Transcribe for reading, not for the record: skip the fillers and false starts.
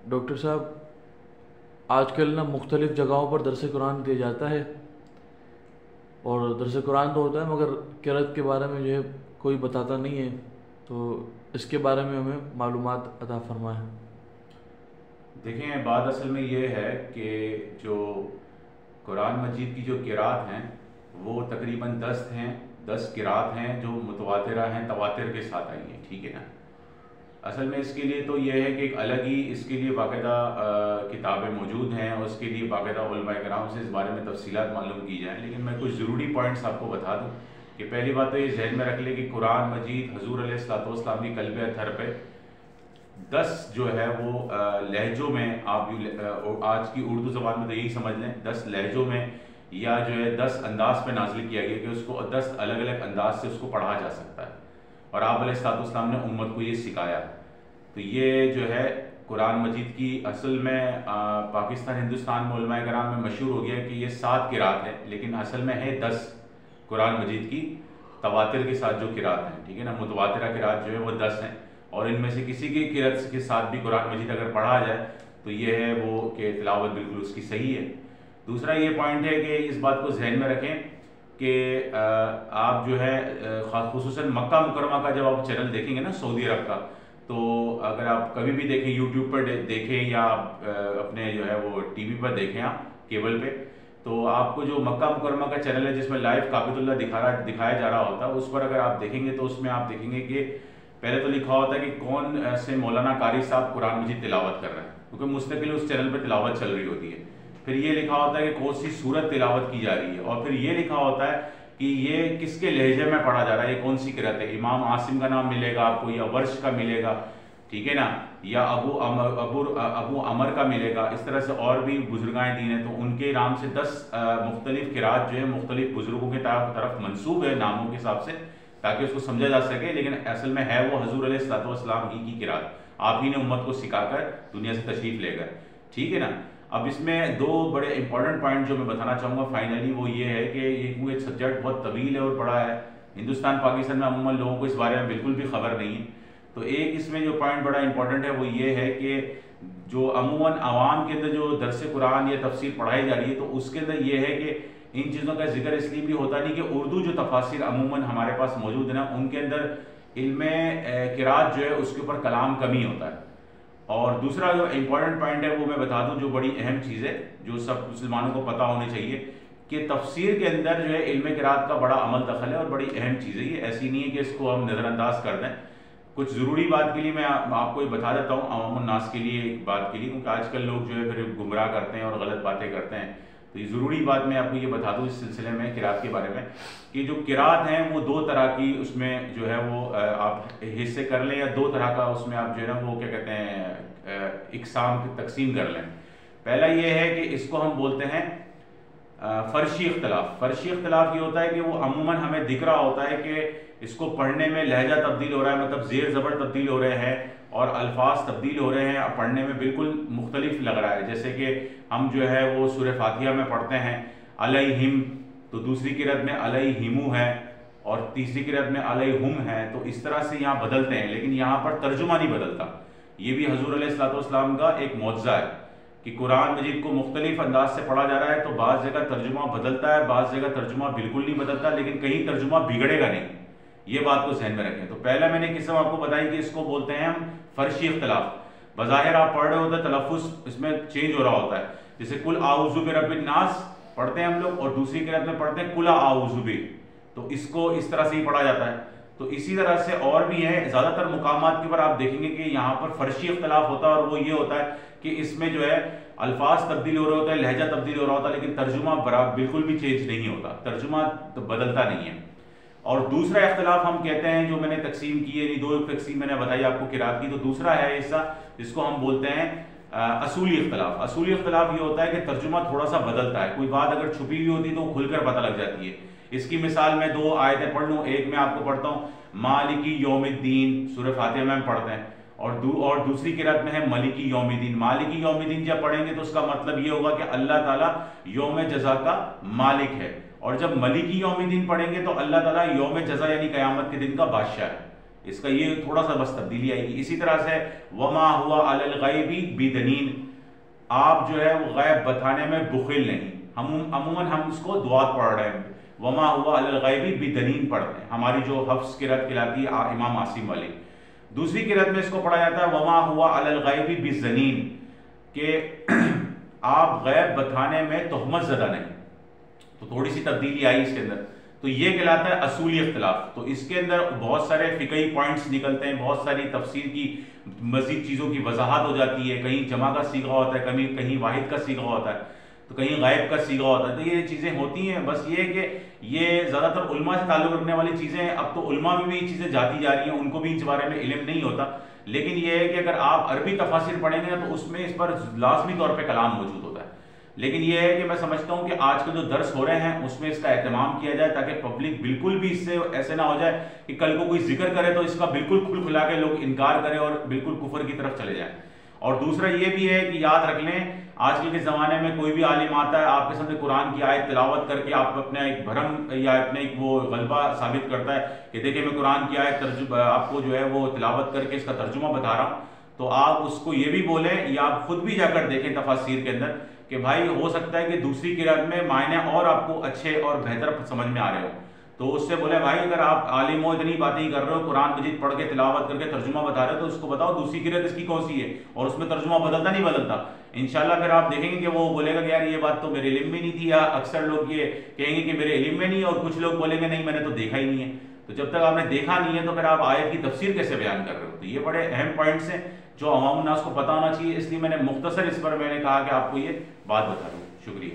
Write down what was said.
Doctor صاحب، آج کل نا مختلف جگہوں پر درس قرآن دیا جاتا ہے، اور درس قرآن تو ہوتا ہے مگر قرأت کے بارے میں جو ہے کوئی بتاتا نہیں ہے، تو اس کے بارے میں ہمیں معلومات عطا فرمائیں۔ دیکھیں، بات اصل میں یہ ہے کہ جو قرآن مجید کی جو قرأت ہیں وہ تقریباً 10 قرأت ہیں جو متواترہ ہیں، تواتر کے ساتھ آئی ہیں، ٹھیک ہے نا۔ اصل میں اس کے لیے تو یہ ہے کہ ایک الگ ہی اس کے لیے باقاعدہ کتابیں موجود ہیں، اور اس کے لیے باقاعدہ علماء کرام سے اس بارے میں تفصیلات معلوم کی جائیں، لیکن میں کچھ ضروری پوائنٹس آپ کو بتا دوں کہ پہلی بات تو یہ ذہن میں رکھ لیں کہ قرآن مجید حضور علیہ الصلوۃ والسلام کی قلب اطہر پہ 10 جو ہے وہ لہجوں میں، آپ آج کی اردو زبان میں تو یہی سمجھ لیں 10 لہجوں میں یا جو ہے 10 انداز پہ نازل کیا گیا کہ اس کو 10 الگ الگ انداز سے اس کو پڑھا جا سکتا ہے، اور آپ علیہ الصلوۃ والسلام نے امت کو یہ سکھایا۔ تو یہ جو ہے قرآن مجید کی اصل میں پاکستان ہندوستان میں علماء کرام میں مشہور ہو گیا کہ یہ 7 قرأت ہے، لیکن اصل میں ہے 10 قرآن مجید کی تواتر کے ساتھ جو قرأت ہیں، ٹھیک ہے نا۔ متواترہ قرأت جو ہے وہ 10 ہیں، اور ان میں سے کسی کی قرأت کے ساتھ بھی قرآن مجید اگر پڑھا جائے تو یہ ہے وہ کہ تلاوت بالکل اس کی صحیح ہے۔ دوسرا یہ پوائنٹ ہے کہ اس بات کو ذہن میں رکھیں کہ آپ جو ہے خصوصاً مکہ مکرمہ کا جب آپ چینل دیکھیں گے نا سعودی عرب کا، تو اگر آپ کبھی بھی دیکھیں یوٹیوب پر دیکھیں یا اپنے جو ہے وہ ٹی وی پر دیکھیں آپ کیبل پہ، تو آپ کو جو مکہ مکرمہ کا چینل ہے جس میں لائیو کعبۃ اللہ دکھایا جا رہا ہوتا ہے، اس پر اگر آپ دیکھیں گے تو اس میں آپ دیکھیں گے کہ پہلے تو لکھا ہوتا ہے کہ کون سے مولانا قاری صاحب قرآن مجید تلاوت کر رہے ہیں، کیونکہ مستقل اس چینل پہ تلاوت چل رہی ہوتی ہے۔ پھر یہ لکھا ہوتا ہے کہ کون سی سورت تلاوت کی جا رہی ہے، اور پھر یہ لکھا ہوتا ہے کہ یہ کس کے لہجے میں پڑھا جا رہا ہے، یہ کون سی قرأت ہے۔ امام عاصم کا نام ملے گا آپ کو، یا ورش کا ملے گا، ٹھیک ہے نا، یا ابو عمر کا ملے گا، اس طرح سے اور بھی بزرگائیں دین ہیں، تو ان کے نام سے 10 مختلف قرأت جو ہے مختلف بزرگوں کی طرف منسوب ہے ناموں کے حساب سے، تاکہ اس کو سمجھا جا سکے، لیکن اصل میں ہے وہ حضور علیہ الصلوۃ والسلام ہی کی قرأت، آپ ہی نے امت کو سکھا کر دنیا سے تشریف لے گئے، ٹھیک ہے نا۔ اب اس میں 2 بڑے امپورٹنٹ پوائنٹ جو میں بتانا چاہوں گا فائنلی، وہ یہ ہے کہ یہ سبجیکٹ بہت طویل ہے اور بڑا ہے، ہندوستان پاکستان میں عموماً لوگوں کو اس بارے میں بالکل بھی خبر نہیں ہے۔ تو ایک اس میں جو پوائنٹ بڑا امپورٹنٹ ہے وہ یہ ہے کہ جو عموماً عوام کے اندر جو درس قرآن یا تفسیر پڑھائی جا رہی ہے، تو اس کے اندر یہ ہے کہ ان چیزوں کا ذکر اس لیے بھی ہوتا نہیں کہ اردو جو تفاسیر عموماً ہمارے پاس موجود ہیں نا، ان کے اندر علم قرأت جو ہے اس کے اوپر کلام کمی ہوتا ہے۔ اور دوسرا جو امپورٹنٹ پوائنٹ ہے وہ میں بتا دوں، جو بڑی اہم چیز ہے جو سب مسلمانوں کو پتہ ہونی چاہیے، کہ تفسیر کے اندر جو ہے علم قرأت کا بڑا عمل دخل ہے اور بڑی اہم چیز ہے، یہ ایسی نہیں ہے کہ اس کو ہم نظر انداز کر دیں۔ کچھ ضروری بات کے لیے میں آپ کو یہ بتا دیتا ہوں عوام الناس کے لیے، ایک بات کے لیے، کیونکہ آج کل لوگ جو ہے پھر گمراہ کرتے ہیں اور غلط باتیں کرتے ہیں، تو یہ ضروری بات میں آپ کو یہ بتا دوں اس سلسلے میں قرأت کے بارے میں، کہ جو قرأت ہیں وہ 2 طرح کی اس میں جو ہے وہ آپ حصے کر لیں، یا 2 طرح کا اس میں آپ جو ہے نا وہ کیا کہتے ہیں اقسام تقسیم کر لیں۔ پہلا یہ ہے کہ اس کو ہم بولتے ہیں فرشی اختلاف۔ فرشی اختلاف یہ ہوتا ہے کہ وہ عموماً ہمیں دکھ رہا ہوتا ہے کہ اس کو پڑھنے میں لہجہ تبدیل ہو رہا ہے، مطلب زیر زبر تبدیل ہو رہے ہیں اور الفاظ تبدیل ہو رہے ہیں، پڑھنے میں بالکل مختلف لگ رہا ہے۔ جیسے کہ ہم جو ہے وہ سورہ فاتحہ میں پڑھتے ہیں علیہم، تو دوسری قرأت میں علیہمو ہے، اور تیسری قرأت میں علیہم ہے، تو اس طرح سے یہاں بدلتے ہیں، لیکن یہاں پر ترجمہ نہیں بدلتا۔ یہ بھی حضور علیہ الصلوۃ والسلام کا ایک معجزہ ہے کہ قرآن مجید کو مختلف انداز سے پڑھا جا رہا ہے، تو بعض جگہ ترجمہ بدلتا ہے، بعض جگہ ترجمہ بالکل نہیں بدلتا، لیکن کہیں ترجمہ بگڑے گا نہیں، یہ بات کو ذہن میں رکھیں۔ تو پہلا میں نے قسم آپ کو بتائی کہ اس کو بولتے ہیں ہم فرشی اختلاف۔ بظاہر آپ پڑھ رہے ہوتے ہیں، تلفظ اس میں چینج ہو رہا ہوتا ہے، جیسے قل اعوذ برب الناس پڑھتے ہیں ہم لوگ، اور دوسری قرأت میں پڑھتے ہیں قل اعوذ بہ، تو اس کو اس طرح سے ہی پڑھا جاتا ہے۔ تو اسی طرح سے اور بھی ہیں، زیادہ تر مقامات کے اوپر آپ دیکھیں گے کہ یہاں پر فرشی اختلاف ہوتا ہے، اور وہ یہ ہوتا ہے کہ اس میں جو ہے الفاظ تبدیل ہو رہے ہوتے ہیں، لہجہ تبدیل ہو رہا ہوتا ہے، لیکن ترجمہ بالکل بھی چینج نہیں ہوتا، ترجمہ بدلتا نہیں ہے۔ اور دوسرا اختلاف ہم کہتے ہیں جو میں نے تقسیم کی ہے، یعنی 2 تقسیم میں نے بتائی آپ کو قرأت کی، تو دوسرا ہے حصہ جس کو ہم بولتے ہیں اصولی اختلاف۔ اصولی اختلاف یہ ہوتا ہے کہ ترجمہ تھوڑا سا بدلتا ہے، کوئی بات اگر چھپی ہوئی ہوتی ہے تو وہ کھل کر پتہ لگ جاتی ہے۔ اس کی مثال میں 2 آیتیں پڑھ لوں، ایک میں آپ کو پڑھتا ہوں مالکی یوم الدین، سورہ فاتحہ میں ہم پڑھتے ہیں، اور دوسری قرأت میں ہے مالکی یوم الدین۔ مالکی یوم الدین جب پڑھیں گے تو اس کا مطلب یہ ہوگا کہ اللہ تعالیٰ یوم جزا کا مالک ہے، اور جب مالکی یوم الدین پڑھیں گے تو اللہ تعالیٰ یوم جزا یعنی قیامت کے دن کا بادشاہ ہے۔ اس کا یہ تھوڑا سا بس تبدیلی آئے گی. اسی طرح سے وما ہوا علی الغیب بدنین، آپ جو ہے وہ غیب بتانے میں بخل نہیں. عموماً ہم اس کو دعات پڑھ رہے ہیں، وما ہوا علی الغیب بدنین پڑھتے ہیں، ہماری جو حفظ قرأت کہلاتی ہے امام عاصم والی. دوسری قرأت میں اس کو پڑھا جاتا ہے وما ہوا علی الغیب بزنین، کہ آپ غیب بتانے میں تہمت زدہ نہیں. تو تھوڑی سی تبدیلی آئی اس کے اندر. تو یہ کہلاتا ہے اصولی اختلاف. تو اس کے اندر بہت سارے فقہی پوائنٹس نکلتے ہیں، بہت ساری تفسیر کی مزید چیزوں کی وضاحت ہو جاتی ہے. کہیں جمع کا صیغہ ہوتا ہے، کہیں واحد کا صیغہ ہوتا ہے، تو کہیں غائب کا صیغہ ہوتا ہے. تو یہ چیزیں ہوتی ہیں. بس یہ کہ یہ زیادہ تر علماء سے تعلق رکھنے والی چیزیں ہیں. اب تو علماء میں بھی یہ چیزیں جاتی جا رہی ہیں، ان کو بھی اس بارے میں علم نہیں ہوتا. لیکن یہ ہے کہ اگر آپ عربی تفاسیر پڑھیں گے تو اس میں اس پر لازمی طور پہ کلام موجود ہوتا ہے. لیکن یہ ہے کہ میں سمجھتا ہوں کہ آج کے جو درس ہو رہے ہیں اس میں اس کا اہتمام کیا جائے، تاکہ پبلک بالکل بھی اس سے ایسے نہ ہو جائے کہ کل کو کوئی ذکر کرے تو اس کا بالکل کھل کھلا کے لوگ انکار کریں اور بالکل کفر کی طرف چلے جائیں. اور دوسرا یہ بھی ہے کہ یاد رکھ لیں، آج کل کے زمانے میں کوئی بھی عالم آتا ہے آپ کے سامنے قرآن کی آیت تلاوت کر کے آپ اپنا ایک بھرم یا اپنے ایک وہ غلبہ ثابت کرتا ہے کہ دیکھیں میں قرآن کی آیت آپ کو جو ہے وہ تلاوت کر کے اس کا ترجمہ بتا رہا ہوں. تو آپ اس کو یہ بھی بولیں یا آپ خود بھی جا کر دیکھیں تفاسیر کے اندر کہ بھائی ہو سکتا ہے کہ دوسری قرأت میں معنی اور آپ کو اچھے اور بہتر سمجھ میں آ رہے ہو. تو اس سے بولے بھائی اگر آپ عالم ہو اتنی باتیں ہی کر رہے ہو، قرآن مجید پڑھ کے تلاوت کر کے ترجمہ بتا رہے ہو، تو اس کو بتاؤ دوسری قرأت اس کی کون سی ہے اور اس میں ترجمہ بدلتا نہیں بدلتا. انشاءاللہ پھر آپ دیکھیں گے کہ وہ بولے گا کہ یار یہ بات تو میرے علم میں نہیں تھی، یا اکثر لوگ یہ کہیں گے کہ میرے علم میں نہیں، اور کچھ لوگ بولیں گے نہیں میں نے تو دیکھا ہی نہیں ہے. تو جب تک آپ نے دیکھا نہیں ہے تو پھر آپ آیت کی تفسیر کیسے بیان کر رہے ہو؟ تو یہ بڑے اہم پوائنٹس ہیں جو عوام الناس کو پتہ ہونا چاہیے. اس لیے میں نے مختصر اس پر میں نے کہا کہ آپ کو یہ بات بتا دوں. شکریہ.